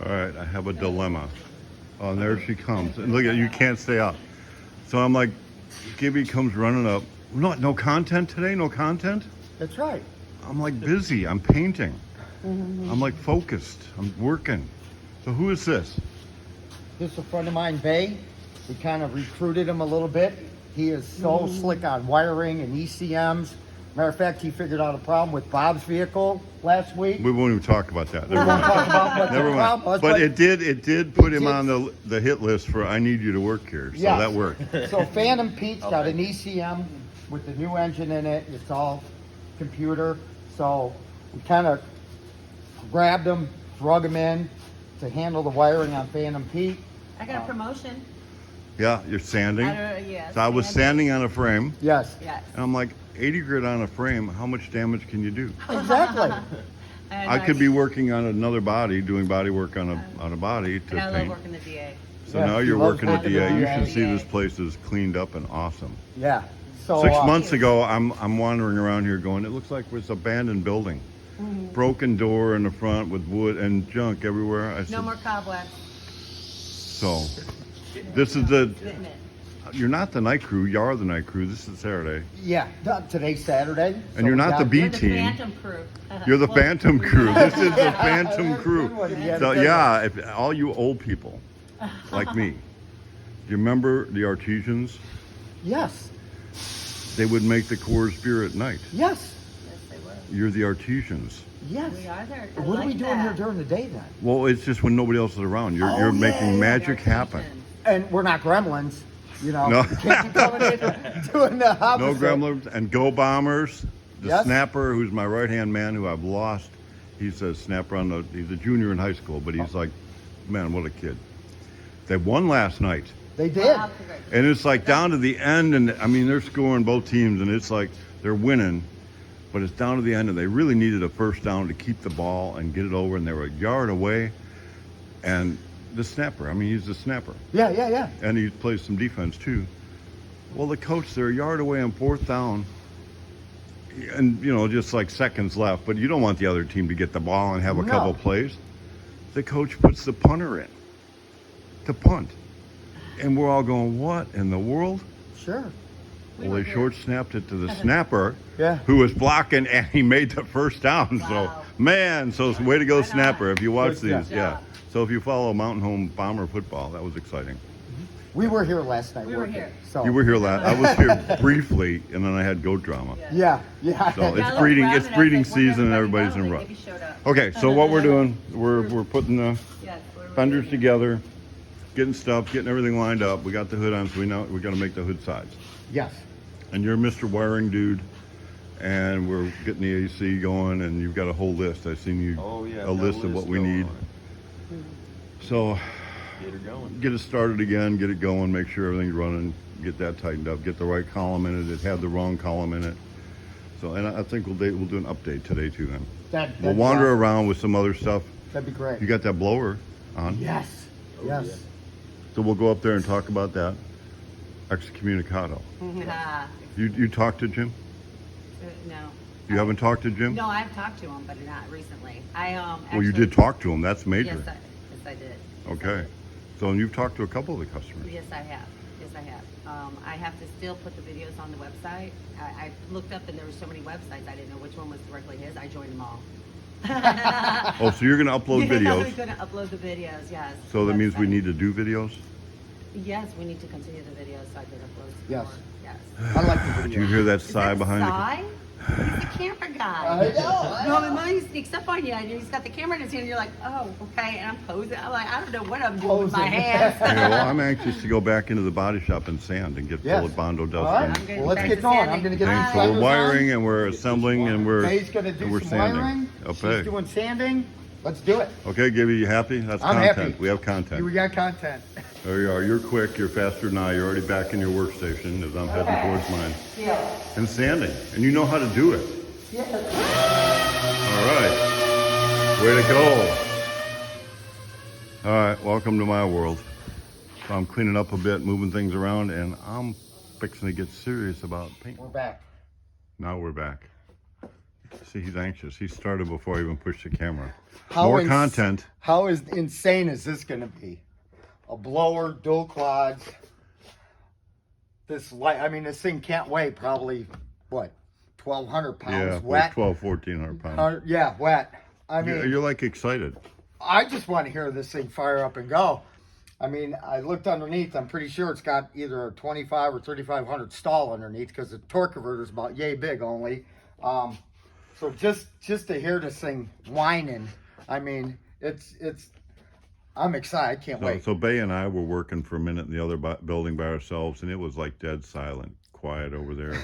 All right, I have a dilemma. Oh, and there she comes. And look at you can't stay up. So I'm like, Gibby comes running up. No content today? No content? That's right. I'm like busy. I'm painting. I'm like focused. I'm working. So who is this? This is a friend of mine, Bay. We kind of recruited him a little bit. He is so slick on wiring and ECMs. Matter of fact, he figured out a problem with Bob's vehicle last week. We won't even talk about that. We won't talk about what the Never problem mind. was. But it did put him on the hit list for I need you to work here. So that worked. So Phantom Pete's got an ECM with the new engine in it. It's all computer. So we kind of grabbed him, drug him in to handle the wiring on Phantom Pete. I got a promotion. Yeah, you're sanding. Yes. So I was sanding on a frame. Yes. Yes. And I'm like, 80 grit on a frame, how much damage can you do? Exactly. I could be working on another body, doing body work on a body to And I love paint. working the DA. So Yeah, now he you're loves working at working DA. at You DA. should see this place is cleaned up and awesome. Yeah. So 6 months ago, I'm wandering around here going, it looks like it's an abandoned building. Broken door in the front with wood and junk everywhere. I said, No more cobwebs. so this is you're not the night crew, you are the night crew. This is Saturday. Yeah. Today's Saturday. And you're not the B You're the team. Phantom crew. You're the Well, Phantom crew. This is the Phantom That's a crew. good one. Yeah, So good yeah, if all you old people like me, do you remember the Artesians? Yes. They would make the Coors beer at night. Yes. Yes, they were. You're the Artesians. Yes. We are there. I What are we like doing that. here during the day then? Well, it's just when nobody else is around. You're Oh, making yeah. magic happen. And we're not gremlins, you know. No. We can't be coming in doing the opposite. No gremlins and Go Bombers. The Yes. snapper, who's my right-hand man, who I've lost. He's a snapper he's a junior in high school, but he's like, man, what a kid. They won last night. They did. Wow, congratulations. And it's like down to the end, and I mean, they're scoring both teams, and it's like they're winning, but it's down to the end, and they really needed a first down to keep the ball and get it over, and they were a yard away. And the snapper, I mean, he's the snapper, Yeah. and he plays some defense too. Well, the coach, they're a yard away on 4th down, and just like seconds left, but you don't want the other team to get the ball and have a No. couple plays. The coach puts the punter in to punt. And we're all going, what in the world? Sure. Well, they short snapped it to the snapper, Yeah. who was blocking, and he made the first down. Wow. So, man, so it's way to go, Right on. snapper. If you watch Good these, job. yeah. So if you follow Mountain Home Bomber football, that was exciting. We were here last night. We were working, here. So. You were here last. I was here briefly, and then I had goat drama. Yeah. So Yeah, it's look, breeding. Rob It's and I breeding said, "Where's season, and everybody everybody's in going?" rush. Maybe showed up. Okay, so what we're doing, we're putting the Yes, we're fenders ready. together, getting stuff, getting everything lined up. We got the hood on, so we got to make the hood sides. Yes. And you're Mr. Wiring dude, and we're getting the AC going, and you've got a whole list. I've seen you a list of what we need. So Get her going. get it started again, get it going, make sure everything's running, get that tightened up, get the right column in it. It had the wrong column in it. So, and I think we'll do an update today too. Then we'll wander around with some other stuff. That'd be great. You got that blower on? Yes. Yes. So we'll go up there and talk about that. Excommunicado. Ah, You talked to Jim? no. You haven't talked to Jim? No, I've talked to him, but not recently. Well, you did talk to him. That's major. Yes, I did. Okay. So and you've talked to a couple of the customers. Yes, I have. I have to still put the videos on the website. I looked up and there were so many websites, I didn't know which one was directly his. I joined them all. Oh, so you're going to upload Yeah, videos. I'm going to upload the videos, yes. So that means we Website. need to do videos? Yes, we need to continue the videos so I can upload some Yes. more. Yes. I like the Did you video. hear that Is sigh that behind Cy? He's the camera guy. I know. No, and mine sneaks up on you and he's got the camera in his hand and you're like, oh, okay, and I'm posing. I'm like, I don't know what I'm doing with my Posing. hands. Yeah, well, I'm anxious to go back into the body shop and sand and get Yes. Philip Bondo All right. dusting. gonna Well, let's back get to going. sanding. I'm going to get Okay, these so we're fenders wiring on. and we're assembling and May's going to do we're some sanding. wiring. Okay. She's doing sanding. Let's do it. Okay, Gibby, you happy? That's I'm content. happy. We have We content. got content. There you are. You're quick. You're faster than I. You're already back in your workstation as I'm heading towards mine. Yeah. And sanding. And you know how to do it. Yeah. All right. Way to go. All right. Welcome to my world. So I'm cleaning up a bit, moving things around, and I'm fixing to get serious about paint. We're back. Now we're back. See, he's anxious. He started before I even pushed the camera. How More ins- content. How is insane is this going to be? A blower, dual quads. This light, I mean, this thing can't weigh probably, what, 1,200 pounds Yeah, wet? 1,400 pounds. Yeah, wet. I mean, You're like excited. I just want to hear this thing fire up and go. I mean, I looked underneath. I'm pretty sure it's got either a 25 or 3,500 stall underneath because the torque converter is about yay big only. So just to hear this thing whining, I mean, I'm excited. I can't wait. So Bay and I were working for a minute in the other building by ourselves, and it was like dead silent, quiet over there.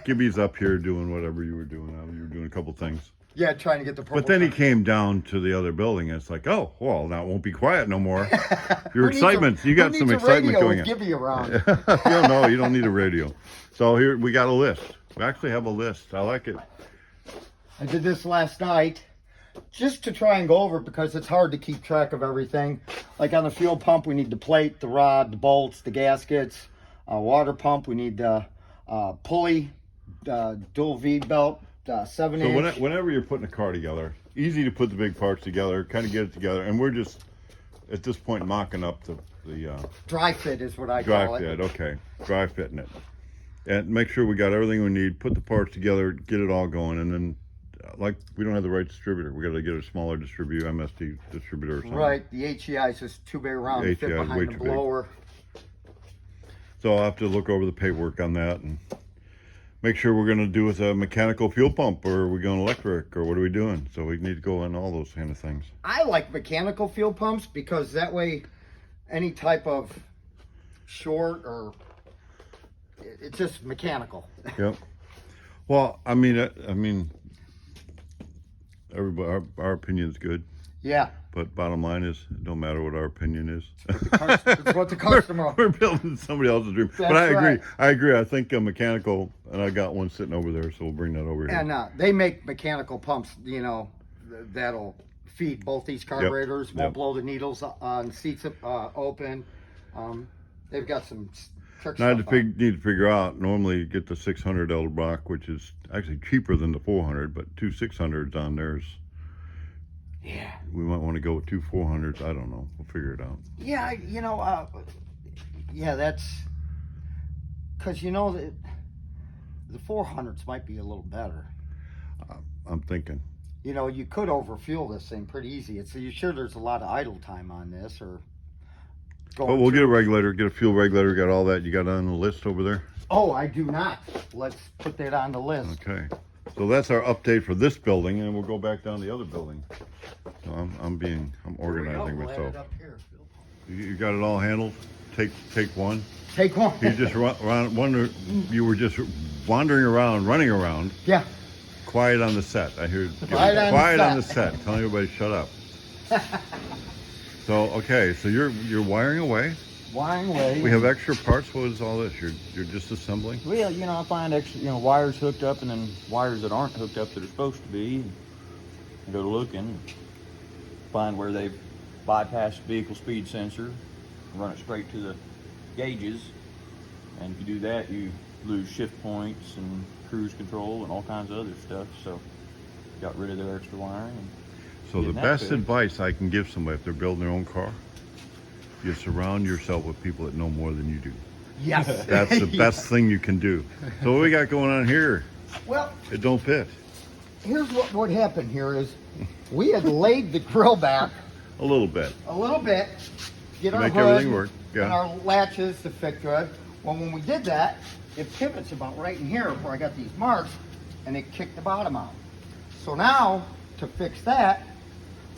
Gibby's up here doing whatever you were doing. You were doing a couple things. Yeah, trying to get the purple. But then he came down to the other building, and it's like, oh, well, now it won't be quiet no more. Your excitement, you got some excitement going on. Gibby around. You don't need a radio. So here we got a list. We actually have a list. I like it. I did this last night just to try and go over it because it's hard to keep track of everything. Like on the fuel pump, we need the plate, the rod, the bolts, the gaskets. Water pump, we need the pulley, dual V belt, 7-inch. So whenever you're putting a car together, easy to put the big parts together, kind of get it together, and we're just at this point mocking up the dry fit is what I call it. Dry fit, okay, dry fitting it, and make sure we got everything we need. Put the parts together, get it all going, and then like we don't have the right distributor, we got to get a smaller distributor, MSD distributor or something. Right, the HEI is just too big around to fit behind the blower. So I'll have to look over the paperwork on that and make sure we're going to do with a mechanical fuel pump, or are we going electric, or what are we doing? So we need to go on all those kind of things. I like mechanical fuel pumps because that way any type of short or it's just mechanical. Yep. Well, I mean, everybody, our opinion's good. Yeah. But bottom line is, it don't matter what our opinion is. It's what the customer. We're building somebody else's dream. That's but I agree. right. I agree. I think mechanical, and I got one sitting over there, so we'll bring that over here. And they make mechanical pumps, that'll feed both these carburetors, won't blow the needles on seats open. They've got some tricks. Now, need to figure out, normally you get the 600 Edelbrock, which is actually cheaper than the 400, but two 600s on theirs. Yeah. We might want to go with two 400s. I don't know. We'll figure it out. Yeah, that's because the 400s might be a little better. I'm thinking. You could overfuel this thing pretty easy. So you sure there's a lot of idle time on this, or? But we'll get a regulator, get a fuel regulator, got all that. You got on the list over there? Oh, I do not. Let's put that on the list. Okay. So that's our update for this building, and we'll go back down the other building. So I'm organizing myself. You got it all handled? Take one. Take one. You just you were just wandering around, running around. Yeah. Quiet on the set. I hear quiet on the set. Telling everybody shut up. So okay, so you're wiring away. Wiring away. We have extra parts. What is all this? You're just assembling? Well, I find extra, wires hooked up and then wires that aren't hooked up that are supposed to be. I go looking, find where they've bypassed the vehicle speed sensor, run it straight to the gauges, and if you do that, you lose shift points and cruise control and all kinds of other stuff. So, got rid of their extra wiring. So the best advice I can give somebody if they're building their own car, you surround yourself with people that know more than you do. Yes. That's the best thing you can do. So what we got going on here? Well, it don't fit. Here's what happened here is we had laid the grill back a little bit, get our make hood everything work. Yeah. And our latches to fit good. Well, when we did that, it pivots about right in here where I got these marks, and it kicked the bottom out. So now to fix that,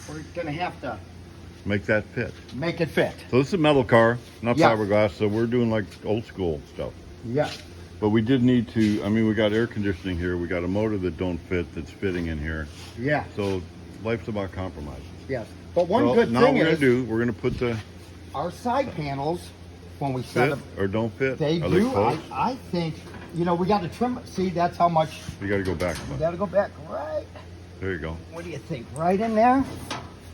we're gonna have to make that fit. Make it fit. So this is a metal car, not Yeah. fiberglass, so we're doing like old school stuff. Yeah. But we did need to, we got air conditioning here, we got a motor that don't fit that's fitting in here. Yeah. So life's about compromises. Yes. But one So good now thing we're is we're gonna put the our side panels, when we set fit them, or don't fit. they Are do. close? I think, we got to trim it. See, that's how much. You got to go back. We got to go back right. There you go. What do you think? Right in there?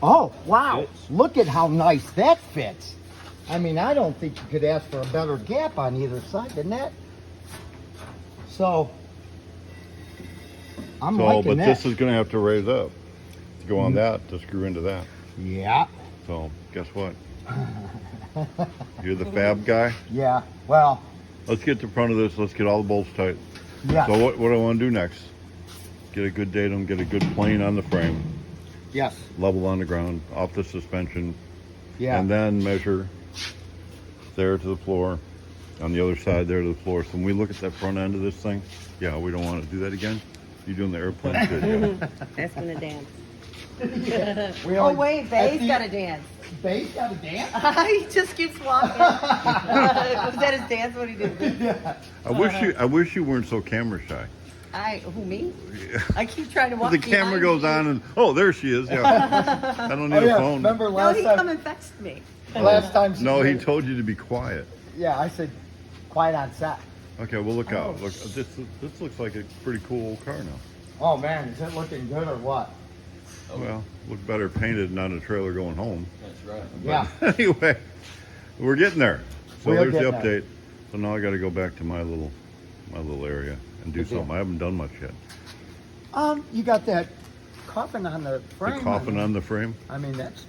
Oh, wow. Fits. Look at how nice that fits. I don't think you could ask for a better gap on either side than that. So, I'm liking But that. this is going to have to raise up to go on that to screw into that. Yeah. So guess what? You're the fab guy. Yeah. Well, Let's get to front of this. Let's get all the bolts tight. yeah. So what I want to do next? Get a good datum. Get a good plane on the frame. Yes. Level on the ground, off the suspension, Yeah. and then measure there to the floor, on the other side there to the floor. So when we look at that front end of this thing, yeah, we don't want to do that again. You doing the airplane? Good. Yeah. That's gonna dance. We Oh only- wait, at Bay's the- gotta dance. Bay's got to dance? He just keeps walking. Was that his dance? What he did? Yeah. I wish you weren't so camera shy. Who me? I keep trying to walk. The camera behind goes you. on and oh, there she is. Yeah. I don't need Oh, a yeah. phone. Remember No, last he come time? and fetched me. Last time. she No, he did- told you to be quiet. Yeah, I said, quiet on set. Okay, well look out. Oh. Look, this looks like a pretty cool old car now. Oh man, is it looking good or what? Well, look better painted, not a trailer going home. That's right. Yeah. Anyway, we're getting there. So We are there's the getting there. update. So now I got to go back to my little area and do Good deal. something. I haven't done much yet. You got that coffin on the frame. The coffin on the frame. I mean, that's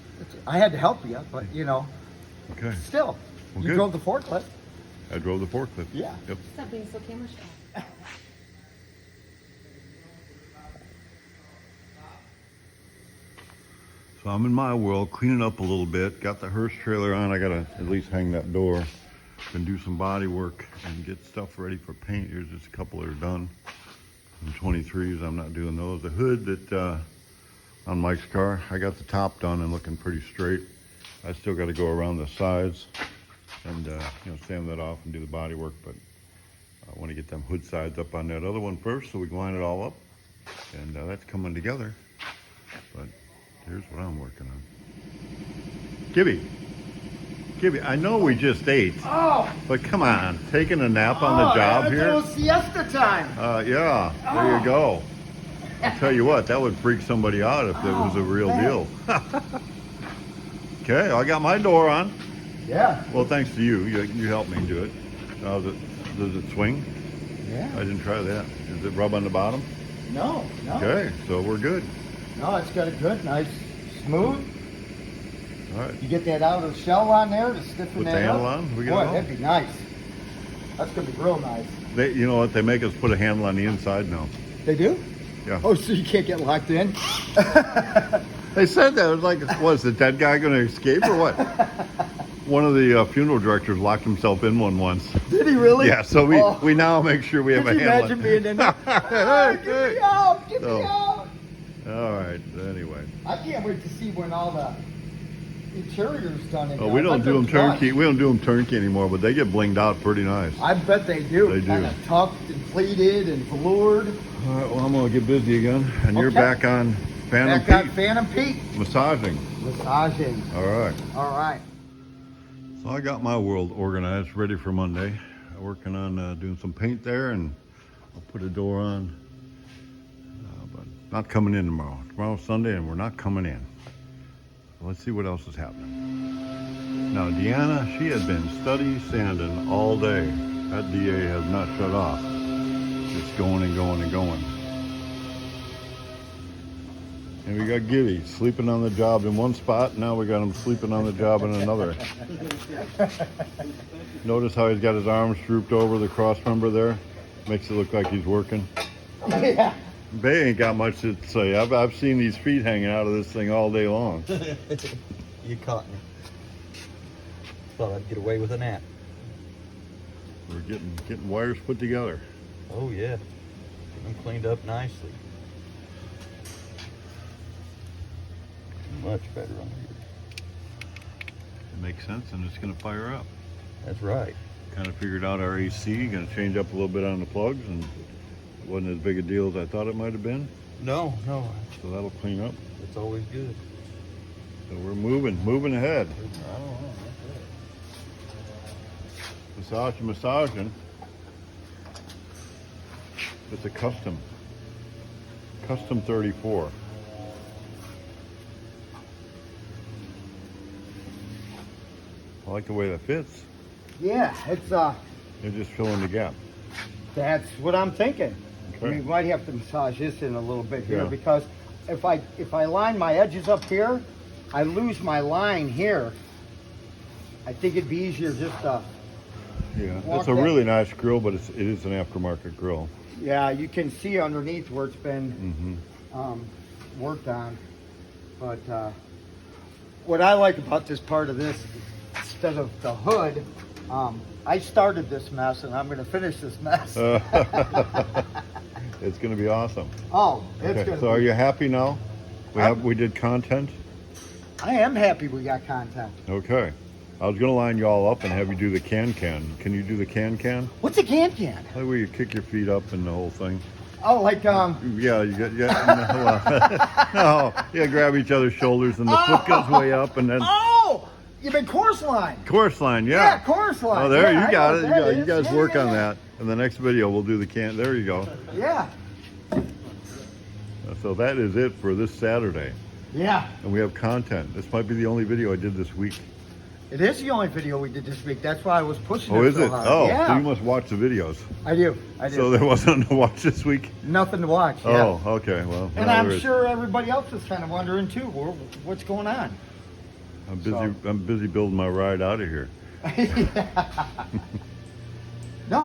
I had to help you, but you know, Okay. still, Well, you good. drove the forklift. I drove the forklift. Yeah. Yep. Stop being so camera shy. So I'm in my world, cleaning up a little bit. Got the hearse trailer on. I gotta at least hang that door. Can do some body work and get stuff ready for paint. Here's just a couple that are done. Some 23s, I'm not doing those. The hood that on Mike's car, I got the top done and looking pretty straight. I still got to go around the sides and sand that off and do the body work. But I want to get them hood sides up on that other one first, so we can line it all up. And that's coming together. But here's what I'm working on. Gibby, I know we just ate, Oh, but come on, taking a nap on the job it's here? a little siesta time. Yeah, there you go. I'll tell you what, that would freak somebody out if it was a real man. deal. Okay, I got my door on. Yeah. Well, thanks to you. You helped me do it. Does it swing? I Yeah. didn't try that. Does it rub on the bottom? No. Okay, so we're good. No, it's got a good, nice, smooth. All right. You get that outer shell on there to stiffen Put the that handle up. on? We Boy, got it on? that'd be nice. That's gonna be real nice. You know what? They make us put a handle on the inside now. They do? Yeah. Oh, so you can't get locked in? They said that. It was like, was the dead guy going to escape or what? One of the funeral directors locked himself in one once. Did he really? Yeah, so we now make sure we have Could a you handle. imagine being in there? Oh, get me out! Get So- me out! All right. Anyway, I can't wait to see when all the interior's done. in oh, there. we I don't bet do them they're turnkey. plush. We don't do them turnkey anymore, but they get blinged out pretty nice. I bet they do. They do. Kind of tucked and pleated and veloured. All right. Well, I'm going to get busy again, and you're Okay. back on Phantom Back on Pete Phantom Pete. massaging. Massaging. All right. All right. So I got my world organized, ready for Monday. I'm working on doing some paint there, and I'll put a door on. But not coming in tomorrow. Tomorrow's Sunday, and we're not coming in. So let's see what else is happening. Now, Deanna, she has been study sanding all day. That DA has not shut off. It's going and going and going. And we got Gibby sleeping on the job in one spot. Now we got him sleeping on the job in another. Notice how he's got his arms drooped over the cross member there? Makes it look like he's working. Yeah. Bay ain't got much to say. I've seen these feet hanging out of this thing all day long. You caught me. Thought I'd get away with a nap. We're getting wires put together. Oh yeah. Get them cleaned up nicely. Much better on here. It makes sense, and it's going to fire up. That's right. Kind of figured out our AC. Going to change up a little bit on the plugs, and it wasn't as big a deal as I thought it might have been. No. So that'll clean up. It's always good. So we're moving ahead. Massaging. It's a custom 34. I like the way that fits. Yeah, it's You're just filling the gap. that's what I'm thinking. Okay. I mean, we might have to massage this in a little bit here Yeah. because if I line my edges up here, I lose my line here, I think it'd be easier just to, Yeah, Walk it's a that- really nice grill, but it is an aftermarket grill. yeah, you can see underneath where it's been Mm-hmm. worked on. But what I like about this part of this, instead of the hood, I started this mess and I'm going to finish this mess. It's going to be awesome. Oh, it's Okay, going so to are be. you happy now? We did content. I am happy we got content. Okay. I was going to line you all up and have you do the can. Can you do the can? What's a can-can? Like where you kick your feet up and the whole thing. Oh, like, Yeah, you get no, yeah, grab each other's shoulders and the foot goes way up and then oh, you mean course line. course line. Yeah, course line. Oh, there Yeah, I you got know it. what that You is. guys Yeah, work yeah, on yeah. that. In the next video, we'll do the can. There you go. Yeah, So that is it for this Saturday, yeah. and we have content. This might be the only video I did this week. It is the only video we did this week. That's why I was pushing Oh, it is so it? hard. Oh, yeah. so you must watch the videos. I do. So there wasn't to watch this week. Nothing to watch. Yeah. Oh, okay. Well, And now I'm there is. sure everybody else is kind of wondering too, what's going on? I'm busy. so- I'm busy building my ride out of here. Yeah.